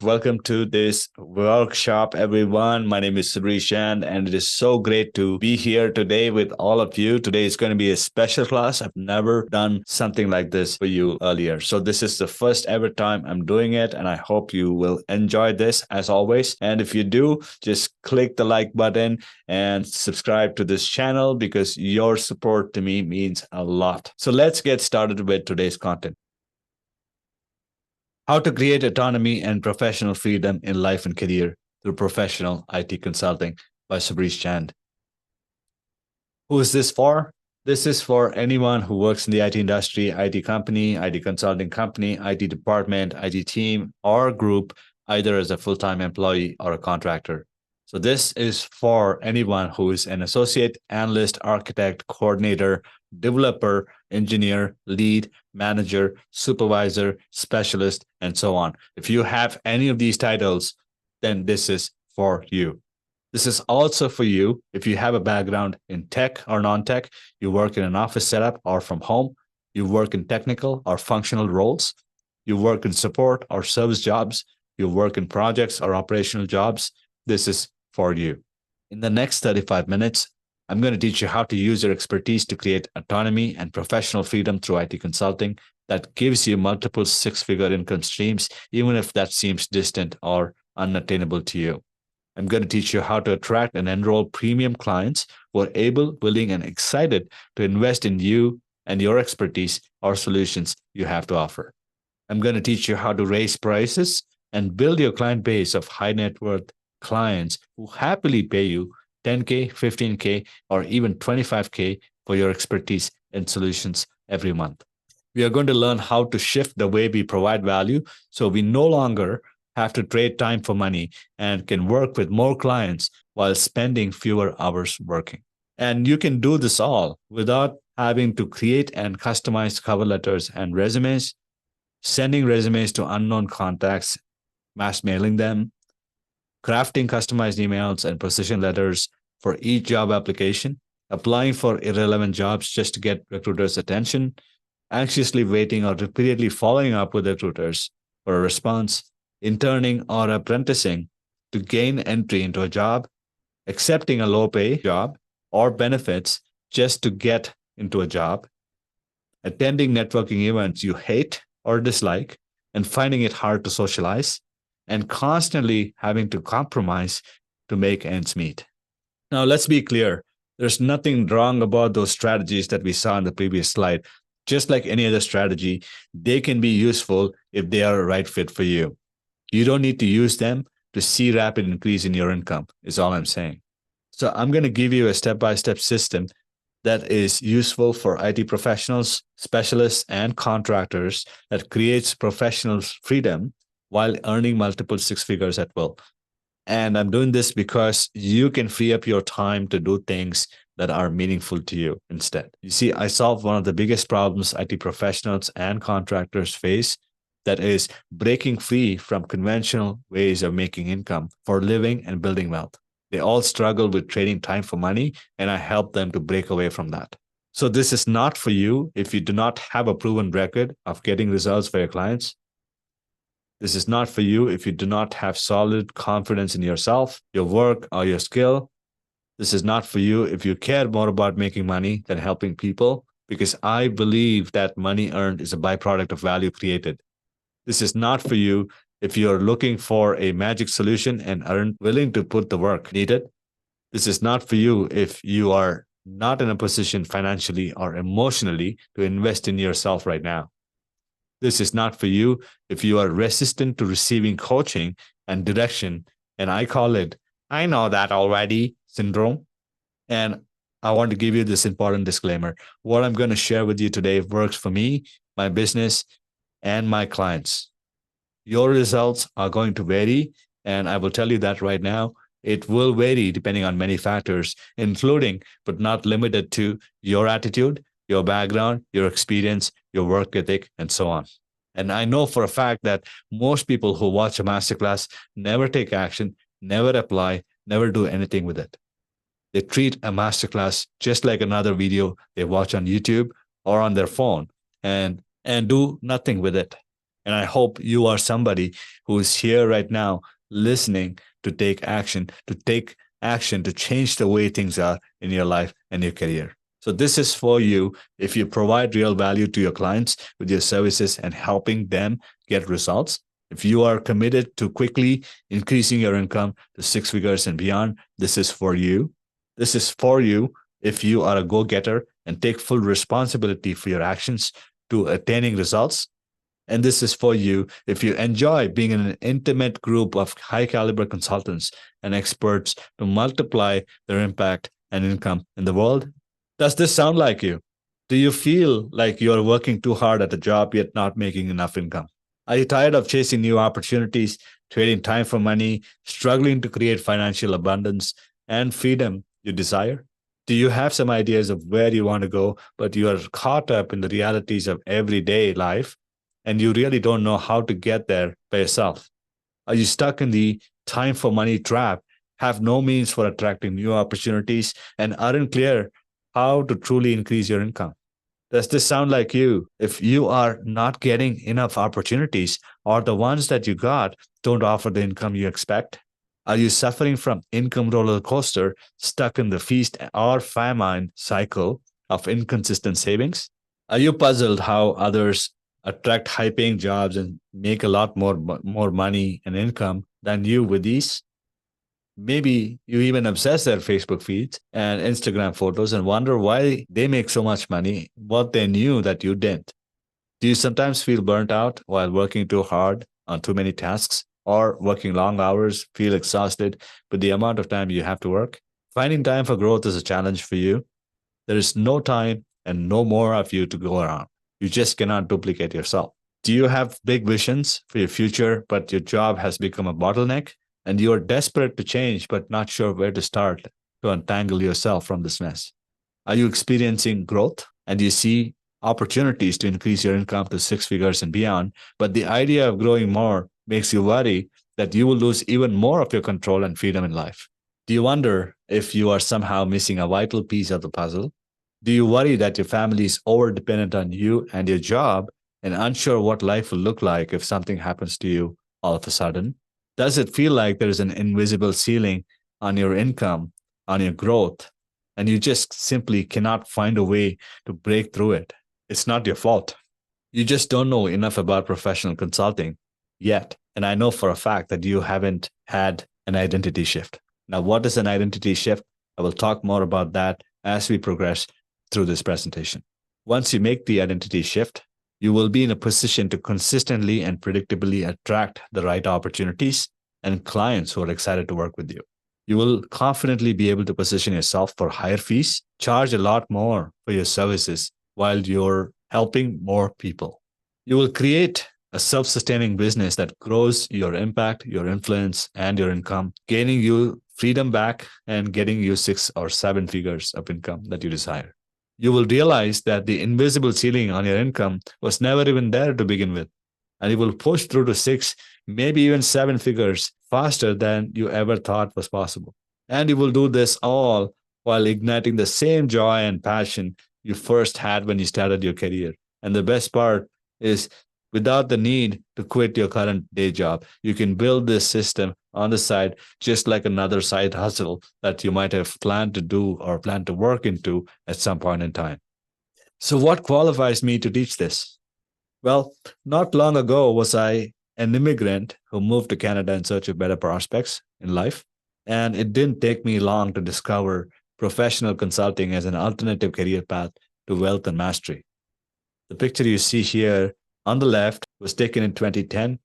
Welcome to this workshop, everyone. My name is Srishan, and it is so great to be here today with all of you. Today is going to be a special class. I've never done something like this for you earlier. So, this is the first ever time I'm doing it, and I hope you will enjoy this as always. And if you do, just click the like button and subscribe to this channel because your support to me means a lot. So, let's get started with today's content. How to create autonomy and professional freedom in life and career through professional IT consulting by Sabrish Chand. Who is this for? This is for anyone who works in the IT industry, IT company, IT consulting company, IT department, IT team, or group, either as a full-time employee or a contractor. So this is for anyone who is an associate, analyst, architect, coordinator, developer, engineer, lead, manager, supervisor, specialist, and so on. If you have any of these titles, then this is for you. This is also for you if you have a background in tech or non-tech, you work in an office setup or from home, you work in technical or functional roles, you work in support or service jobs, you work in projects or operational jobs. This is for you. In the next 35 minutes, I'm going to teach you how to use your expertise to create autonomy and professional freedom through IT consulting that gives you multiple six-figure income streams, even if that seems distant or unattainable to you. I'm going to teach you how to attract and enroll premium clients who are able, willing, and excited to invest in you and your expertise or solutions you have to offer. I'm going to teach you how to raise prices and build your client base of high net worth clients who happily pay you 10K, 15K, or even 25K for your expertise and solutions every month. We are going to learn how to shift the way we provide value so we no longer have to trade time for money and can work with more clients while spending fewer hours working. And you can do this all without having to create and customize cover letters and resumes, sending resumes to unknown contacts, mass mailing them, crafting customized emails and precision letters for each job application, applying for irrelevant jobs just to get recruiters' attention, anxiously waiting or repeatedly following up with recruiters for a response, interning or apprenticing to gain entry into a job, accepting a low pay job or benefits just to get into a job, attending networking events you hate or dislike, and finding it hard to socialize, and constantly having to compromise to make ends meet. Now, let's be clear. There's nothing wrong about those strategies that we saw in the previous slide. Just like any other strategy, they can be useful if they are a right fit for you. You don't need to use them to see rapid increase in your income, is all I'm saying. So I'm going to give you a step-by-step system that is useful for IT professionals, specialists, and contractors that creates professional freedom while earning multiple six figures at will. And I'm doing this because you can free up your time to do things that are meaningful to you instead. You see, I solve one of the biggest problems IT professionals and contractors face, that is breaking free from conventional ways of making income for living and building wealth. They all struggle with trading time for money, and I help them to break away from that. So this is not for you if you do not have a proven record of getting results for your clients. This is not for you if you do not have solid confidence in yourself, your work, or your skill. This is not for you if you care more about making money than helping people, because I believe that money earned is a byproduct of value created. This is not for you if you're looking for a magic solution and aren't willing to put the work needed. This is not for you if you are not in a position financially or emotionally to invest in yourself right now. This is not for you if you are resistant to receiving coaching and direction, and I call it, I know that already syndrome. And I want to give you this important disclaimer. What I'm going to share with you today works for me, my business, and my clients. Your results are going to vary, and I will tell you that right now. It will vary depending on many factors, including but not limited to your attitude, your background, your experience, your work ethic, and so on. And I know for a fact that most people who watch a masterclass never take action, never apply, never do anything with it. They treat a masterclass just like another video they watch on YouTube or on their phone and do nothing with it. And I hope you are somebody who is here right now listening to take action to change the way things are in your life and your career. So this is for you if you provide real value to your clients with your services and helping them get results. If you are committed to quickly increasing your income to six figures and beyond, this is for you. This is for you if you are a go-getter and take full responsibility for your actions to attaining results. And this is for you if you enjoy being in an intimate group of high caliber consultants and experts to multiply their impact and income in the world. Does this sound like you? Do you feel like you're working too hard at a job yet not making enough income? Are you tired of chasing new opportunities, trading time for money, struggling to create financial abundance and freedom you desire? Do you have some ideas of where you want to go, but you are caught up in the realities of everyday life and you really don't know how to get there by yourself? Are you stuck in the time for money trap, have no means for attracting new opportunities, and aren't clear how to truly increase your income? Does this sound like you? If you are not getting enough opportunities or the ones that you got don't offer the income you expect? Are you suffering from income roller coaster, stuck in the feast or famine cycle of inconsistent savings? Are you puzzled how others attract high paying jobs and make a lot more money and income than you with these? Maybe you even obsess their Facebook feeds and Instagram photos and wonder why they make so much money, what they knew that you didn't. Do you sometimes feel burnt out while working too hard on too many tasks or working long hours, feel exhausted with the amount of time you have to work? Finding time for growth is a challenge for you. There is no time and no more of you to go around. You just cannot duplicate yourself. Do you have big visions for your future, but your job has become a bottleneck and you are desperate to change, but not sure where to start to untangle yourself from this mess? Are you experiencing growth and you see opportunities to increase your income to six figures and beyond, but the idea of growing more makes you worry that you will lose even more of your control and freedom in life? Do you wonder if you are somehow missing a vital piece of the puzzle? Do you worry that your family is over dependent on you and your job and unsure what life will look like if something happens to you all of a sudden? Does it feel like there is an invisible ceiling on your income, on your growth, and you just simply cannot find a way to break through it? It's not your fault. You just don't know enough about professional consulting yet. And I know for a fact that you haven't had an identity shift. Now, what is an identity shift? I will talk more about that as we progress through this presentation. Once you make the identity shift, you will be in a position to consistently and predictably attract the right opportunities and clients who are excited to work with you. You will confidently be able to position yourself for higher fees, charge a lot more for your services while you're helping more people. You will create a self-sustaining business that grows your impact, your influence, and your income, gaining you freedom back and getting you 6 or 7 figures of income that you desire. You will realize that the invisible ceiling on your income was never even there to begin with. And you will push through to 6, maybe even 7 figures faster than you ever thought was possible. And you will do this all while igniting the same joy and passion you first had when you started your career. And the best part is, without the need to quit your current day job, you can build this system on the side, just like another side hustle that you might have planned to do or planned to work into at some point in time. So what qualifies me to teach this? Well, not long ago was I an immigrant who moved to Canada in search of better prospects in life. And it didn't take me long to discover professional consulting as an alternative career path to wealth and mastery. The picture you see here on the left was taken in 2010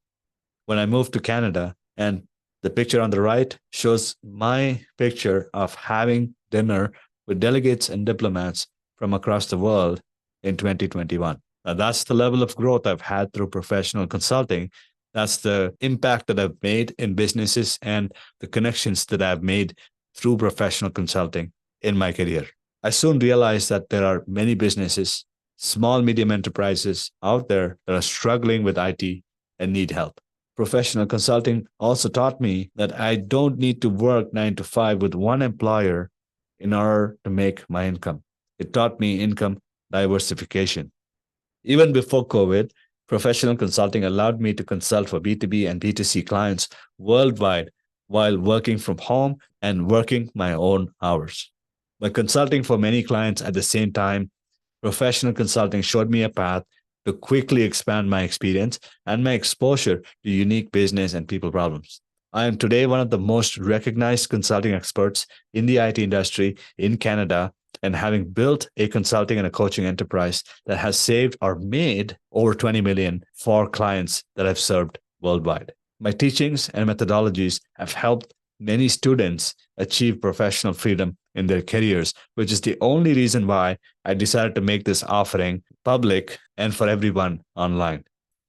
when I moved to Canada. And the picture on the right shows my picture of having dinner with delegates and diplomats from across the world in 2021. Now, that's the level of growth I've had through professional consulting. That's the impact that I've made in businesses and the connections that I've made through professional consulting in my career. I soon realized that there are many businesses, small, medium enterprises out there that are struggling with IT and need help. Professional consulting also taught me that I don't need to work 9 to 5 with one employer in order to make my income. It taught me income diversification. Even before COVID, Professional consulting allowed me to consult for B2B and B2C clients worldwide while working from home and working my own hours. By consulting for many clients at the same time, professional consulting showed me a path to quickly expand my experience and my exposure to unique business and people problems. I am today one of the most recognized consulting experts in the IT industry in Canada, and having built a consulting and a coaching enterprise that has saved or made over 20 million for clients that I've served worldwide. My teachings and methodologies have helped many students achieve professional freedom in their careers, which is the only reason why I decided to make this offering public and for everyone online.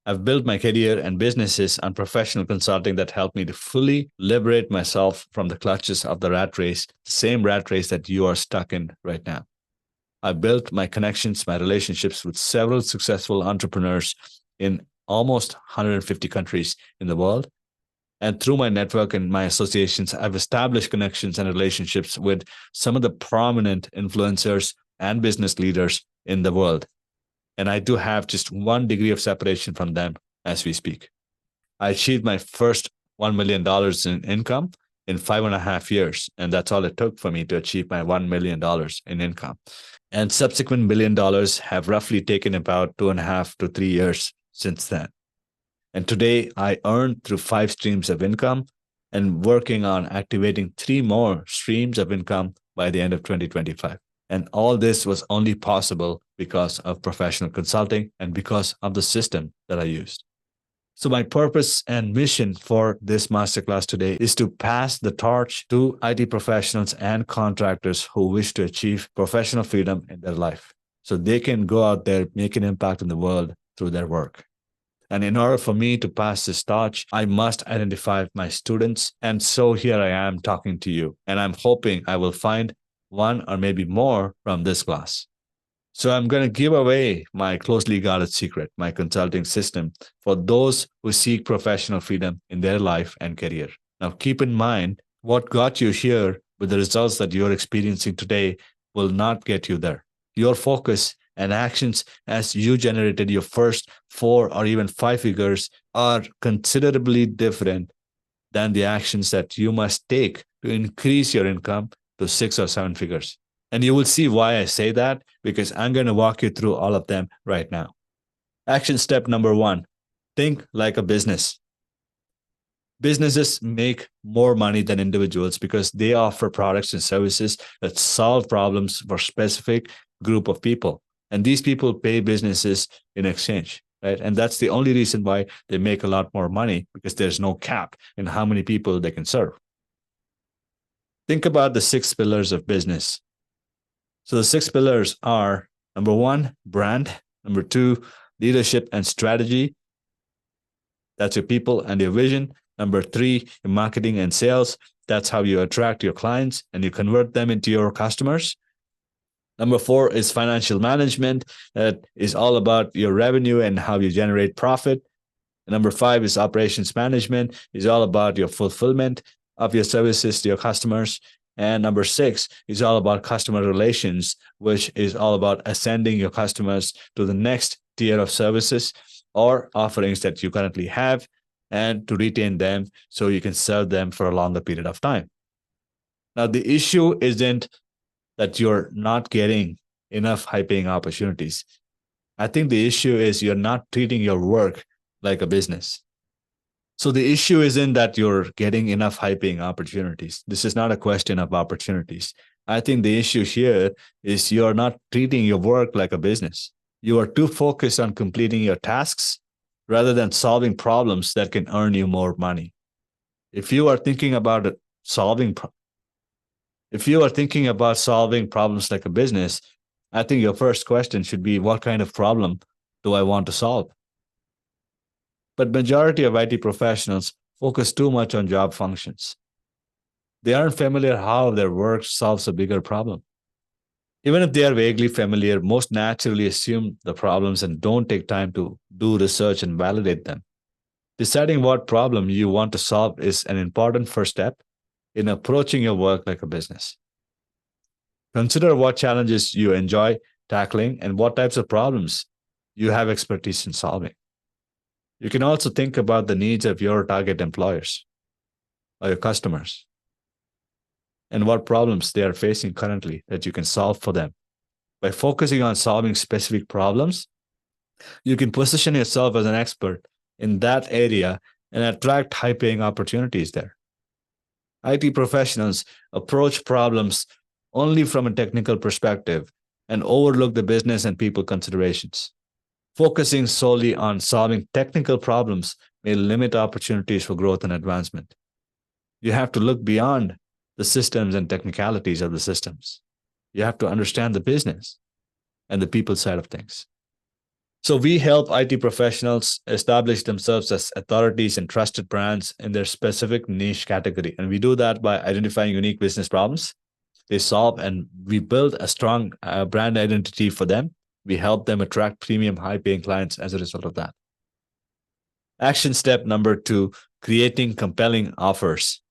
I've built my career and businesses on professional consulting that helped me to fully liberate myself from the clutches of the rat race, the same rat race that you are stuck in right now. I've built my connections, my relationships with several successful entrepreneurs in almost 150 countries in the world. And through my network and my associations, I've established connections and relationships with some of the prominent influencers and business leaders in the world. And I do have just 1 degree of separation from them as we speak. I achieved my first $1 million in income in 5.5 years. And that's all it took for me to achieve my $1 million in income. And subsequent $1 million have roughly taken about 2.5 to 3 years since then. And today I earn through 5 streams of income and working on activating 3 more streams of income by the end of 2025. And all this was only possible because of professional consulting and because of the system that I used. So my purpose and mission for this masterclass today is to pass the torch to IT professionals and contractors who wish to achieve professional freedom in their life, so they can go out there, make an impact in the world through their work. And in order for me to pass this torch, I must identify my students. And so here I am talking to you. And I'm hoping I will find one or maybe more from this class. So I'm going to give away my closely guarded secret, my consulting system, for those who seek professional freedom in their life and career. Now, keep in mind, what got you here with the results that you're experiencing today will not get you there. Your focus and actions as you generated your first 4 or even 5 figures are considerably different than the actions that you must take to increase your income to 6 or 7 figures. And you will see why I say that, because I'm going to walk you through all of them right now. Action step number 1, think like a business. Businesses make more money than individuals because they offer products and services that solve problems for a specific group of people. And these people pay businesses in exchange, right? And that's the only reason why they make a lot more money, because there's no cap in how many people they can serve. Think about the 6 pillars of business. So the 6 pillars are: number 1, brand; number 2, leadership and strategy. That's your people and your vision. Number 3, your marketing and sales. That's how you attract your clients and you convert them into your customers. Number 4 is financial management. That is all about your revenue and how you generate profit. And number 5 is operations management. It's all about your fulfillment of your services to your customers. And number 6 is all about customer relations, which is all about ascending your customers to the next tier of services or offerings that you currently have, and to retain them so you can serve them for a longer period of time. Now, the issue isn't that you're not getting enough high-paying opportunities. I think the issue is you're not treating your work like a business. So the issue isn't that you're getting enough high-paying opportunities. This is not a question of opportunities. I think the issue here is you're not treating your work like a business. You are too focused on completing your tasks rather than solving problems that can earn you more money. If you are thinking about solving problems like a business, I think your first question should be, what kind of problem do I want to solve? But majority of IT professionals focus too much on job functions. They aren't familiar how their work solves a bigger problem. Even if they are vaguely familiar, most naturally assume the problems and don't take time to do research and validate them. Deciding what problem you want to solve is an important first step in approaching your work like a business. Consider what challenges you enjoy tackling and what types of problems you have expertise in solving. You can also think about the needs of your target employers or your customers and what problems they are facing currently that you can solve for them. By focusing on solving specific problems, you can position yourself as an expert in that area and attract high paying opportunities there. IT professionals approach problems only from a technical perspective and overlook the business and people considerations. Focusing solely on solving technical problems may limit opportunities for growth and advancement. You have to look beyond the systems and technicalities of the systems. You have to understand the business and the people side of things. So we help IT professionals establish themselves as authorities and trusted brands in their specific niche category. And we do that by identifying unique business problems they solve, and we build a strong brand identity for them. We help them attract premium, high-paying clients as a result of that. Action step number 2, creating compelling offers.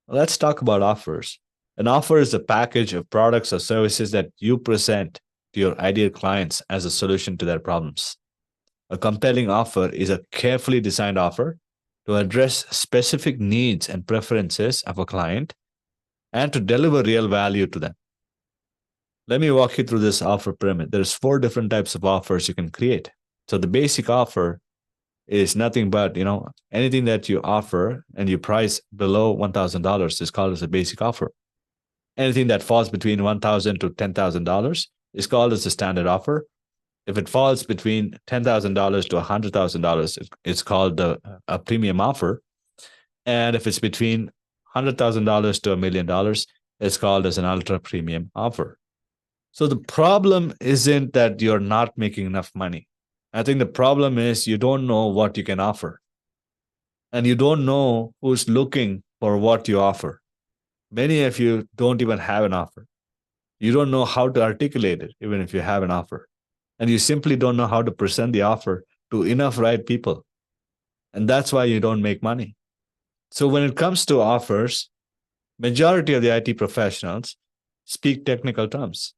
Let's talk about offers. An offer is a package of products or services that you present to your ideal clients as a solution to their problems. A compelling offer is a carefully designed offer to address specific needs and preferences of a client and to deliver real value to them. Let me walk you through this offer pyramid. There's 4 different types of offers you can create. So the basic offer is nothing but, anything that you offer and you price below $1,000 is called as a basic offer. Anything that falls between $1,000 to $10,000 is called as a standard offer. If it falls between $10,000 to $100,000, it's called a premium offer. And if it's between $100,000 to $1 million, it's called as an ultra premium offer. So the problem isn't that you're not making enough money. I think the problem is you don't know what you can offer. And you don't know who's looking for what you offer. Many of you don't even have an offer. You don't know how to articulate it, even if you have an offer. And you simply don't know how to present the offer to enough right people. And that's why you don't make money. So when it comes to offers, majority of the IT professionals speak technical terms,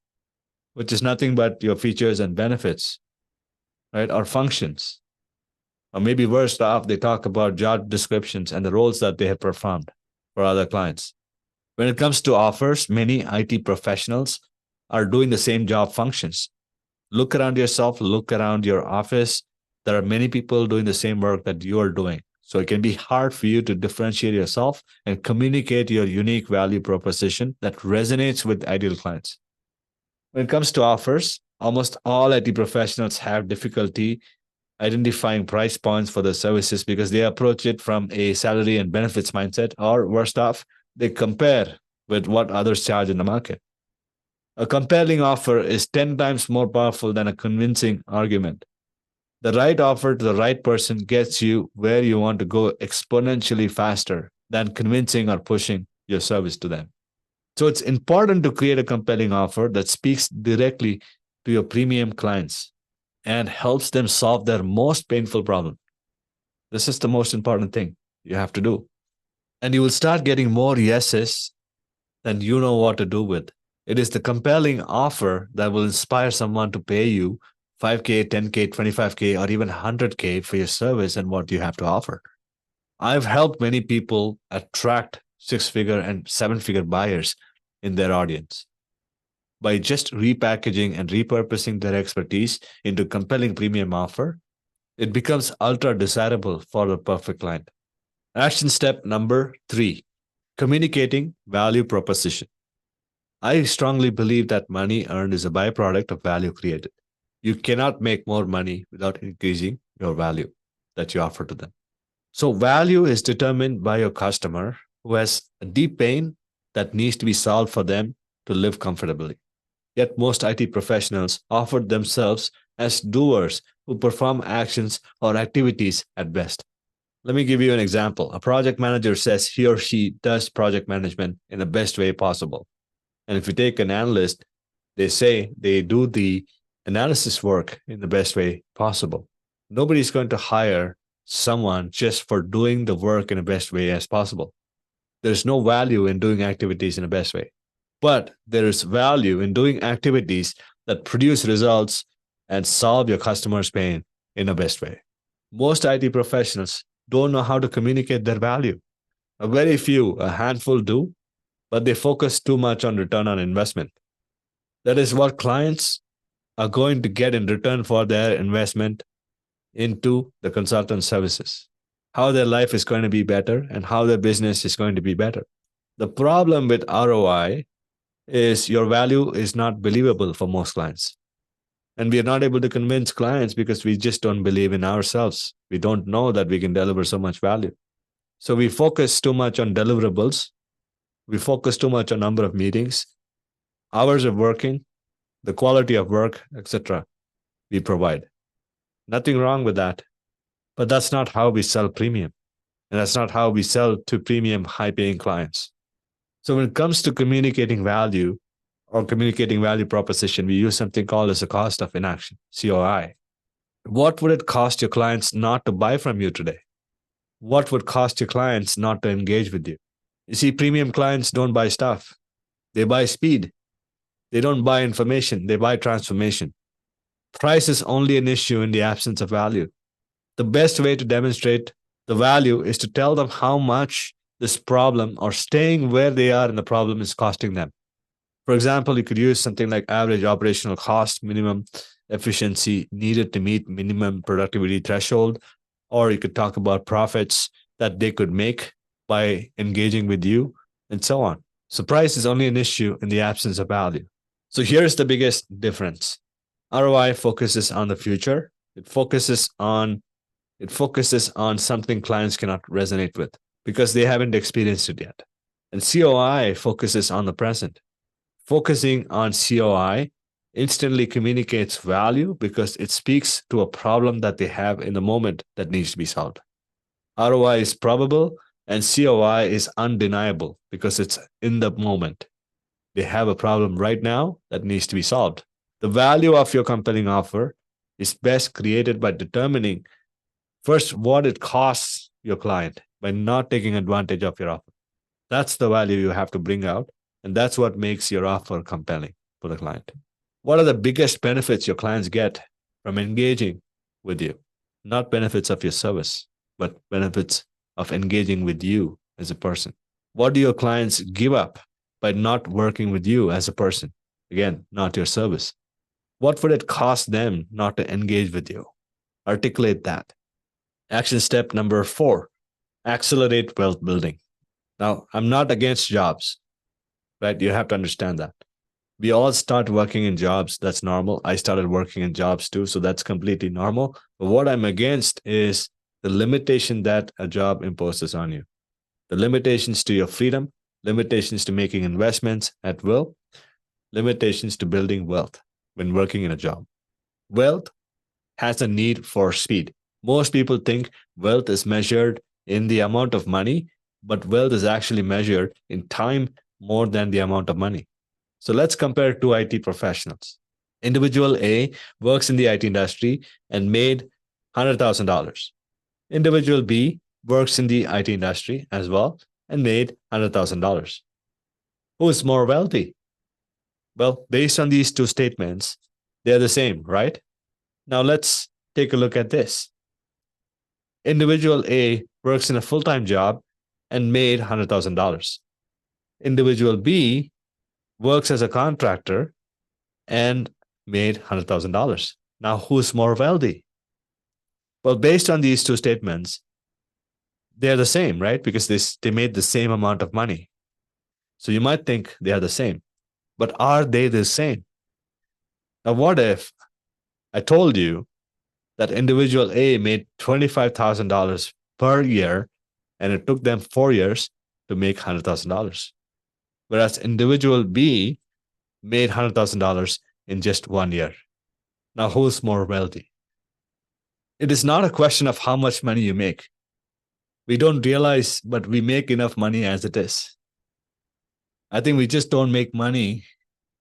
which is nothing but your features and benefits, right? Or functions. Or maybe worse off, they talk about job descriptions and the roles that they have performed for other clients. When it comes to offers, many IT professionals are doing the same job functions. Look around yourself, look around your office. There are many people doing the same work that you are doing. So it can be hard for you to differentiate yourself and communicate your unique value proposition that resonates with ideal clients. When it comes to offers, almost all IT professionals have difficulty identifying price points for their services because they approach it from a salary and benefits mindset, or worst off, they compare with what others charge in the market. A compelling offer is 10 times more powerful than a convincing argument. The right offer to the right person gets you where you want to go exponentially faster than convincing or pushing your service to them. So it's important to create a compelling offer that speaks directly to your premium clients and helps them solve their most painful problem. This is the most important thing you have to do. And you will start getting more yeses than you know what to do with. It is the compelling offer that will inspire someone to pay you $5K, $10K, $25K, or even $100K for your service and what you have to offer. I've helped many people attract 6-figure and 7-figure buyers in their audience by just repackaging and repurposing their expertise into compelling premium offer. It becomes ultra desirable for the perfect client. Action step number 3, communicating value proposition. I strongly believe that money earned is a byproduct of value created. You cannot make more money without increasing your value that you offer to them. So value is determined by your customer who has a deep pain that needs to be solved for them to live comfortably. Yet most IT professionals offer themselves as doers who perform actions or activities at best. Let me give you an example. A project manager says he or she does project management in the best way possible. And if you take an analyst, they say they do the analysis work in the best way possible. Nobody's going to hire someone just for doing the work in the best way as possible. There's no value in doing activities in the best way. But there is value in doing activities that produce results and solve your customer's pain in the best way. Most IT professionals don't know how to communicate their value. A very few, a handful do, but they focus too much on return on investment. That is what clients are going to get in return for their investment into the consultant services, how their life is going to be better and how their business is going to be better. The problem with ROI is your value is not believable for most clients. And we are not able to convince clients because we just don't believe in ourselves. We don't know that we can deliver so much value. So we focus too much on deliverables. We focus too much on number of meetings, hours of working, the quality of work, etc. we provide. Nothing wrong with that. But that's not how we sell premium. And that's not how we sell to premium high paying clients. So when it comes to communicating value or communicating value proposition, we use something called as the cost of inaction, COI. What would it cost your clients not to buy from you today? What would cost your clients not to engage with you? You see, premium clients don't buy stuff. They buy speed. They don't buy information. They buy transformation. Price is only an issue in the absence of value. The best way to demonstrate the value is to tell them how much this problem or staying where they are in the problem is costing them. For example, you could use something like average operational cost, minimum efficiency needed to meet minimum productivity threshold, or you could talk about profits that they could make by engaging with you, and so on. So price is only an issue in the absence of value. So here's the biggest difference. ROI focuses on the future. It focuses on something clients cannot resonate with because they haven't experienced it yet. And COI focuses on the present. Focusing on COI instantly communicates value because it speaks to a problem that they have in the moment that needs to be solved. ROI is probable and COI is undeniable because it's in the moment. They have a problem right now that needs to be solved. The value of your compelling offer is best created by determining first what it costs your client by not taking advantage of your offer. That's the value you have to bring out, and that's what makes your offer compelling for the client. What are the biggest benefits your clients get from engaging with you? Not benefits of your service, but benefits of engaging with you as a person. What do your clients give up by not working with you as a person? Again, not your service. What would it cost them not to engage with you? Articulate that. Action step number 4, accelerate wealth building. Now, I'm not against jobs, right? You have to understand that. We all start working in jobs. That's normal. I started working in jobs too, so that's completely normal. But what I'm against is the limitation that a job imposes on you. The limitations to your freedom, limitations to making investments at will, limitations to building wealth when working in a job. Wealth has a need for speed. Most people think wealth is measured in the amount of money, but wealth is actually measured in time more than the amount of money. So let's compare two IT professionals. Individual A works in the IT industry and made $100,000. Individual B works in the IT industry as well and made $100,000. Who is more wealthy? Well, based on these two statements, they're the same, right? Now let's take a look at this. Individual A works in a full-time job and made $100,000. Individual B works as a contractor and made $100,000. Now, who's more wealthy? Well, based on these two statements, they're the same, right? Because they made the same amount of money. So you might think they are the same, but are they the same? Now, what if I told you that individual A made $25,000 per year and it took them 4 years to make $100,000, whereas individual B made $100,000 in just 1 year? Now, who's more wealthy? It is not a question of how much money you make. We don't realize, but we make enough money as it is. I think we just don't make money,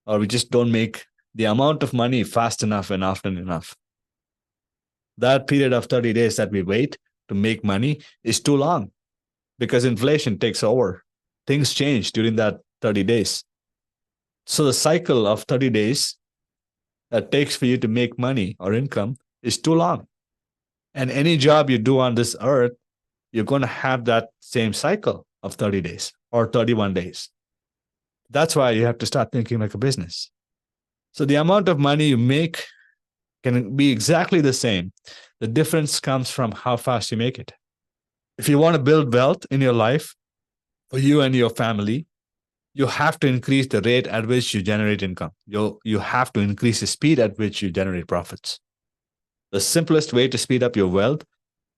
or we just don't make the amount of money fast enough and often enough. That period of 30 days that we wait to make money is too long because inflation takes over. Things change during that 30 days. So the cycle of 30 days that takes for you to make money or income is too long. And any job you do on this earth, you're going to have that same cycle of 30 days or 31 days. That's why you have to start thinking like a business. So the amount of money you make can be exactly the same. The difference comes from how fast you make it. If you want to build wealth in your life for you and your family, you have to increase the rate at which you generate income. You have to increase the speed at which you generate profits. The simplest way to speed up your wealth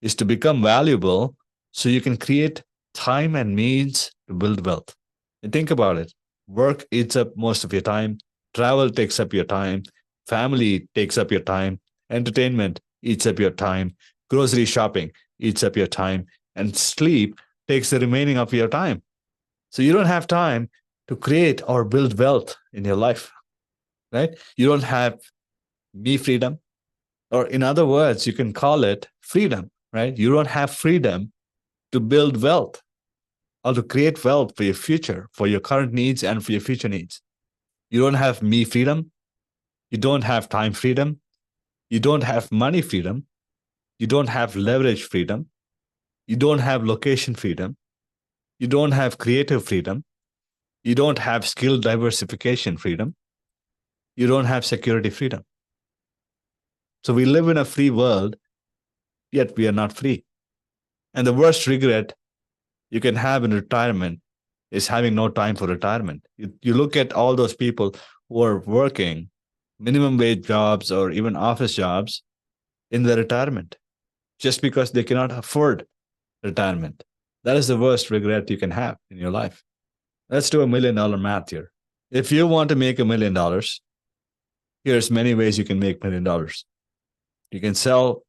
is to become valuable so you can create time and means to build wealth. And think about it. Work eats up most of your time. Travel takes up your time. Family takes up your time. Entertainment eats up your time. Grocery shopping eats up your time. And sleep takes the remaining of your time. So you don't have time to create or build wealth in your life, right? You don't have me freedom, or in other words, you can call it freedom, right? You don't have freedom to build wealth or to create wealth for your future, for your current needs and for your future needs. You don't have me freedom. You don't have time freedom. You don't have money freedom. You don't have leverage freedom. You don't have location freedom. You don't have creative freedom. You don't have skill diversification freedom. You don't have security freedom. So we live in a free world, yet we are not free. And the worst regret you can have in retirement is having no time for retirement. You look at all those people who are working minimum wage jobs or even office jobs in their retirement just because they cannot afford retirement. That is the worst regret you can have in your life. Let's do $1 million math here. If you want to make $1 million, here's many ways you can make $1 million. You can sell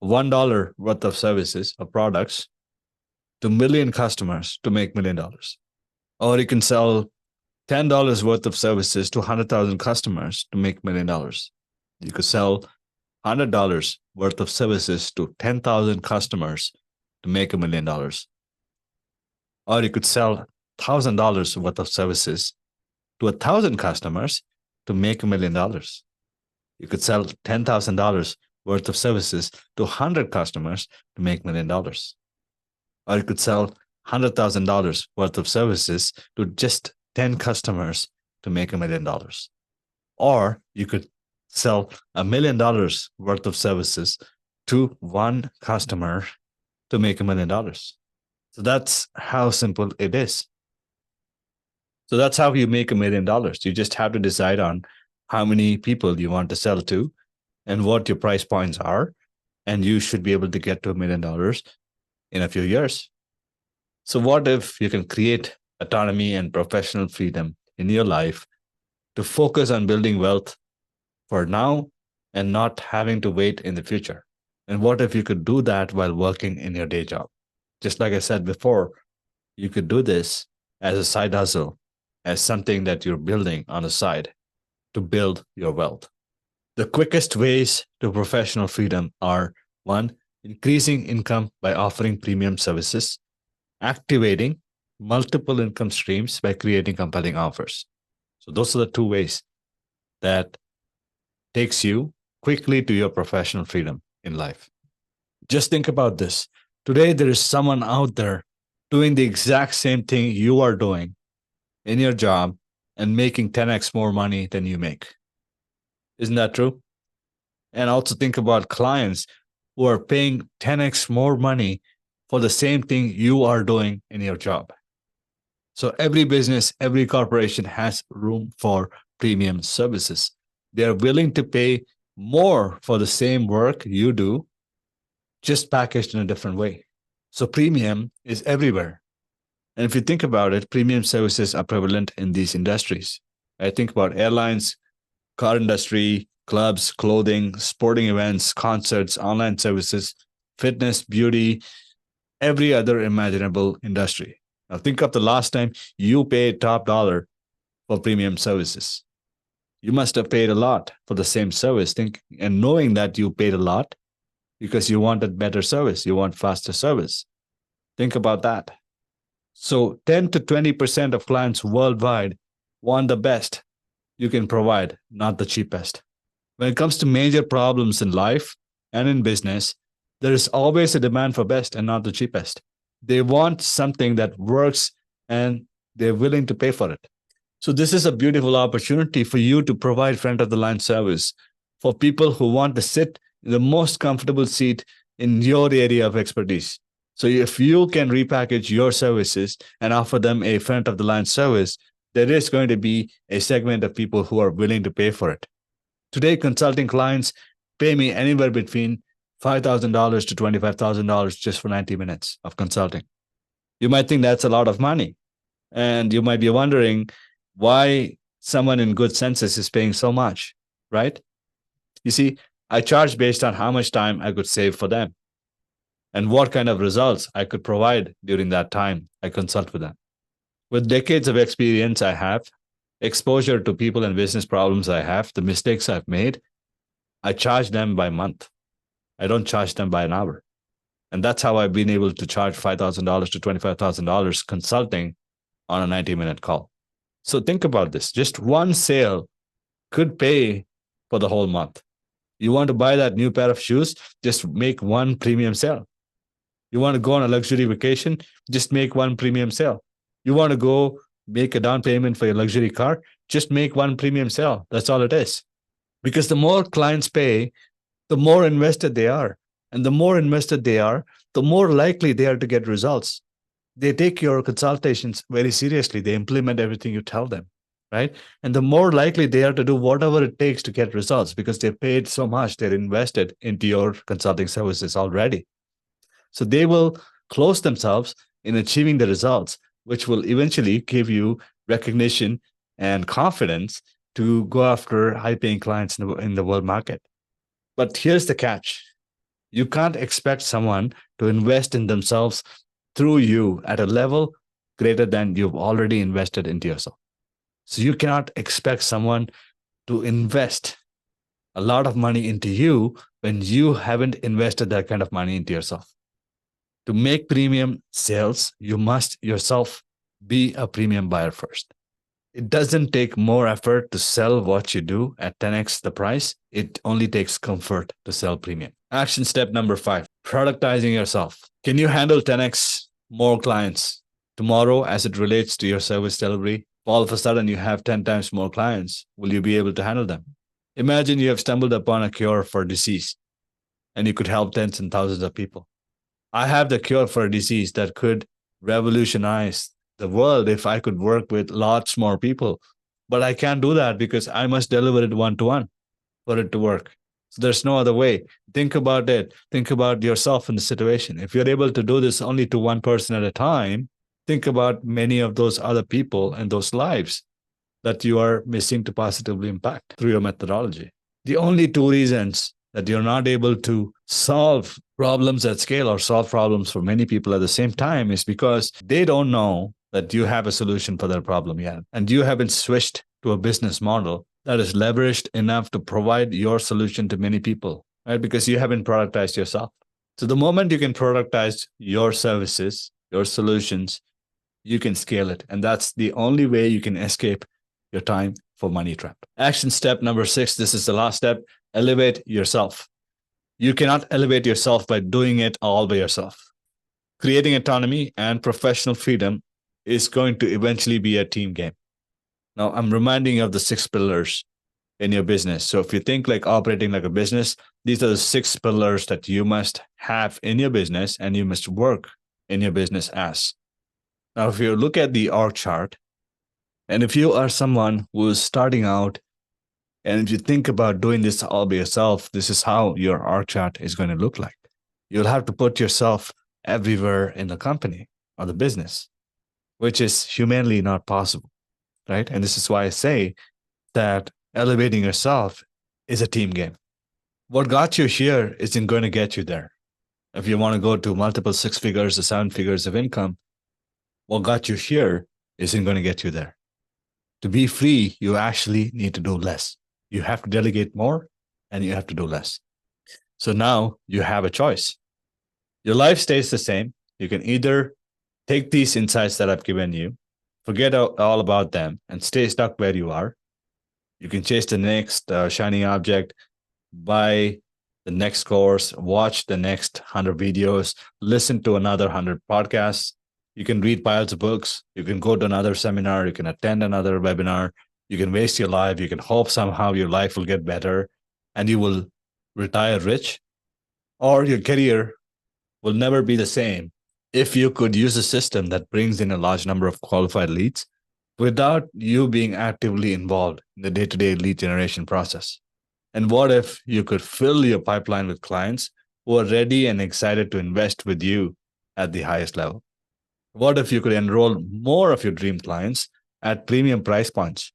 $1 worth of services or products to 1 million customers to make $1 million. Or you can sell $10 worth of services to 100,000 customers to make $1 million. You could sell $100 worth of services to 10,000 customers to make $1 million. Or you could sell $1,000 worth of services to 1,000 customers to make $1 million. You could sell $10,000 worth of services to 100 customers to make $1 million. Or you could sell $100,000 worth of services to just 10 customers to make $1 million. Or you could sell $1 million worth of services to one customer to make $1 million. So that's how simple it is. So that's how you make $1 million. You just have to decide on how many people you want to sell to and what your price points are. And you should be able to get to $1 million in a few years. So what if you can create autonomy and professional freedom in your life to focus on building wealth for now and not having to wait in the future? And what if you could do that while working in your day job? Just like I said before, you could do this as a side hustle, as something that you're building on the side to build your wealth. The quickest ways to professional freedom are: 1, increasing income by offering premium services, activating multiple income streams by creating compelling offers. So those are the 2 ways that takes you quickly to your professional freedom in life. Just think about this. Today, there is someone out there doing the exact same thing you are doing in your job and making 10x more money than you make. Isn't that true? And also think about clients who are paying 10x more money for the same thing you are doing in your job. So every business, every corporation has room for premium services. They are willing to pay more for the same work you do, just packaged in a different way. So premium is everywhere. And if you think about it, premium services are prevalent in these industries. I think about airlines, car industry, clubs, clothing, sporting events, concerts, online services, fitness, beauty, every other imaginable industry. Now think of the last time you paid top dollar for premium services. You must have paid a lot for the same service, and knowing that you paid a lot because you wanted better service, you want faster service. Think about that. So 10 to 20% of clients worldwide want the best you can provide, not the cheapest. When it comes to major problems in life and in business, There is always a demand for best and not the cheapest. They want something that works and they're willing to pay for it. So this is a beautiful opportunity for you to provide front of the line service for people who want to sit in the most comfortable seat in your area of expertise. So if you can repackage your services and offer them a front of the line service, there is going to be a segment of people who are willing to pay for it. Today, consulting clients pay me anywhere between $5,000 to $25,000 just for 90 minutes of consulting. You might think that's a lot of money. And you might be wondering why someone in good senses is paying so much, right? You see, I charge based on how much time I could save for them and what kind of results I could provide during that time I consult with them. With decades of experience I have, exposure to people and business problems I have, the mistakes I've made, I charge them by month. I don't charge them by an hour. And that's how I've been able to charge $5,000 to $25,000 consulting on a 90-minute call. So think about this. Just one sale could pay for the whole month. You want to buy that new pair of shoes, just make one premium sale. You want to go on a luxury vacation, just make one premium sale. You want to go make a down payment for your luxury car, just make one premium sale. That's all it is. Because the more clients pay, the more invested they are. And the more invested they are, the more likely they are to get results. They take your consultations very seriously. They implement everything you tell them, right? And the more likely they are to do whatever it takes to get results because they paid so much, they're invested into your consulting services already. So they will close themselves in achieving the results, which will eventually give you recognition and confidence to go after high-paying clients in the world market. But here's the catch. You can't expect someone to invest in themselves through you at a level greater than you've already invested into yourself. So you cannot expect someone to invest a lot of money into you when you haven't invested that kind of money into yourself. To make premium sales, you must yourself be a premium buyer first. It doesn't take more effort to sell what you do at 10x the price. It only takes comfort to sell premium. Action step number 5, productizing yourself. Can you handle 10x more clients tomorrow as it relates to your service delivery? All of a sudden, you have 10 times more clients. Will you be able to handle them? Imagine you have stumbled upon a cure for disease and you could help tens and thousands of people. I have the cure for a disease that could revolutionize the world if I could work with lots more people. But I can't do that because I must deliver it one-to-one for it to work. So there's no other way. Think about it. Think about yourself in the situation. If you're able to do this only to one person at a time, think about many of those other people and those lives that you are missing to positively impact through your methodology. The only 2 reasons that you're not able to solve problems at scale or solve problems for many people at the same time is because they don't know that you have a solution for their problem yet. And you haven't switched to a business model that is leveraged enough to provide your solution to many people, right? Because you haven't productized yourself. So the moment you can productize your services, your solutions, you can scale it. And that's the only way you can escape your time for money trap. Action step number 6. This is the last step. Elevate yourself. You cannot elevate yourself by doing it all by yourself. Creating autonomy and professional freedom is going to eventually be a team game. Now, I'm reminding you of the 6 pillars in your business. So if you think like operating like a business, these are the 6 pillars that you must have in your business and you must work in your business as. Now, if you look at the org chart, and if you are someone who is starting out, and if you think about doing this all by yourself, this is how your org chart is going to look like. You'll have to put yourself everywhere in the company or the business, which is humanly not possible, right? And this is why I say that elevating yourself is a team game. What got you here isn't going to get you there. If you want to go to multiple 6 figures or 7 figures of income, what got you here isn't going to get you there. To be free, you actually need to do less. You have to delegate more and you have to do less. So now you have a choice. Your life stays the same. You can either take these insights that I've given you, forget all about them and stay stuck where you are. You can chase the next shiny object, buy the next course, watch the next 100 videos, listen to another 100 podcasts. You can read piles of books. You can go to another seminar. You can attend another webinar. You can waste your life. You can hope somehow your life will get better and you will retire rich, or your career will never be the same if you could use a system that brings in a large number of qualified leads without you being actively involved in the day-to-day lead generation process. And what if you could fill your pipeline with clients who are ready and excited to invest with you at the highest level? What if you could enroll more of your dream clients at premium price points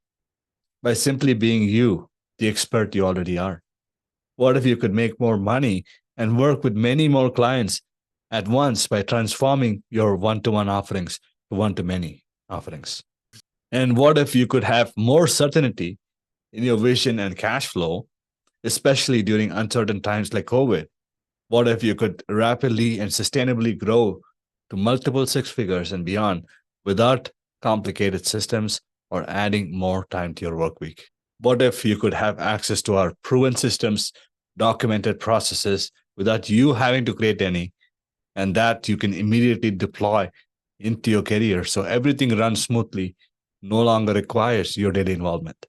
by simply being you, the expert you already are? What if you could make more money and work with many more clients at once by transforming your one-to-one offerings to one-to-many offerings? And what if you could have more certainty in your vision and cash flow, especially during uncertain times like COVID? What if you could rapidly and sustainably grow to multiple six figures and beyond without complicated systems or adding more time to your work week? What if you could have access to our proven systems, documented processes without you having to create any, and that you can immediately deploy into your career so everything runs smoothly, no longer requires your daily involvement?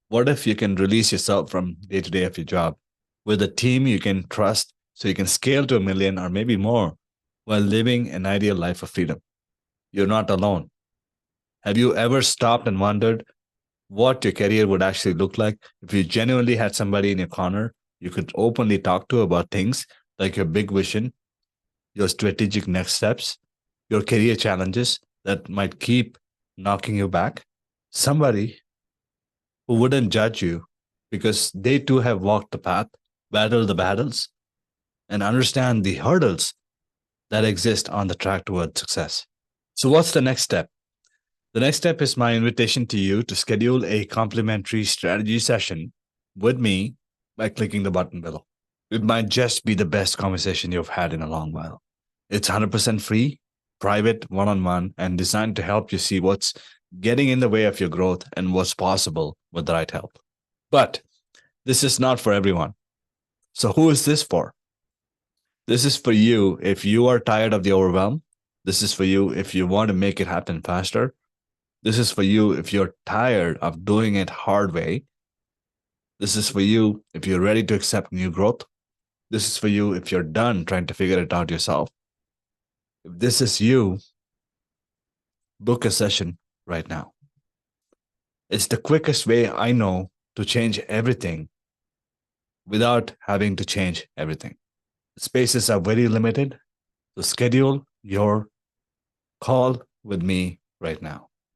What if you can release yourself from day to day of your job with a team you can trust so you can scale to 1 million or maybe more while living an ideal life of freedom? You're not alone. Have you ever stopped and wondered what your career would actually look like if you genuinely had somebody in your corner you could openly talk to about things like your big vision, your strategic next steps, your career challenges that might keep knocking you back? Somebody who wouldn't judge you because they too have walked the path, battled the battles, and understand the hurdles that exist on the track towards success. So, what's the next step? The next step is my invitation to you to schedule a complimentary strategy session with me by clicking the button below. It might just be the best conversation you've had in a long while. It's 100% free, private, one-on-one, and designed to help you see what's getting in the way of your growth and what's possible with the right help. But this is not for everyone. So who is this for? This is for you if you are tired of the overwhelm. This is for you if you want to make it happen faster. This is for you if you're tired of doing it hard way. This is for you if you're ready to accept new growth. This is for you if you're done trying to figure it out yourself. If this is you, book a session right now. It's the quickest way I know to change everything without having to change everything. Spaces are very limited, so schedule your call with me right now.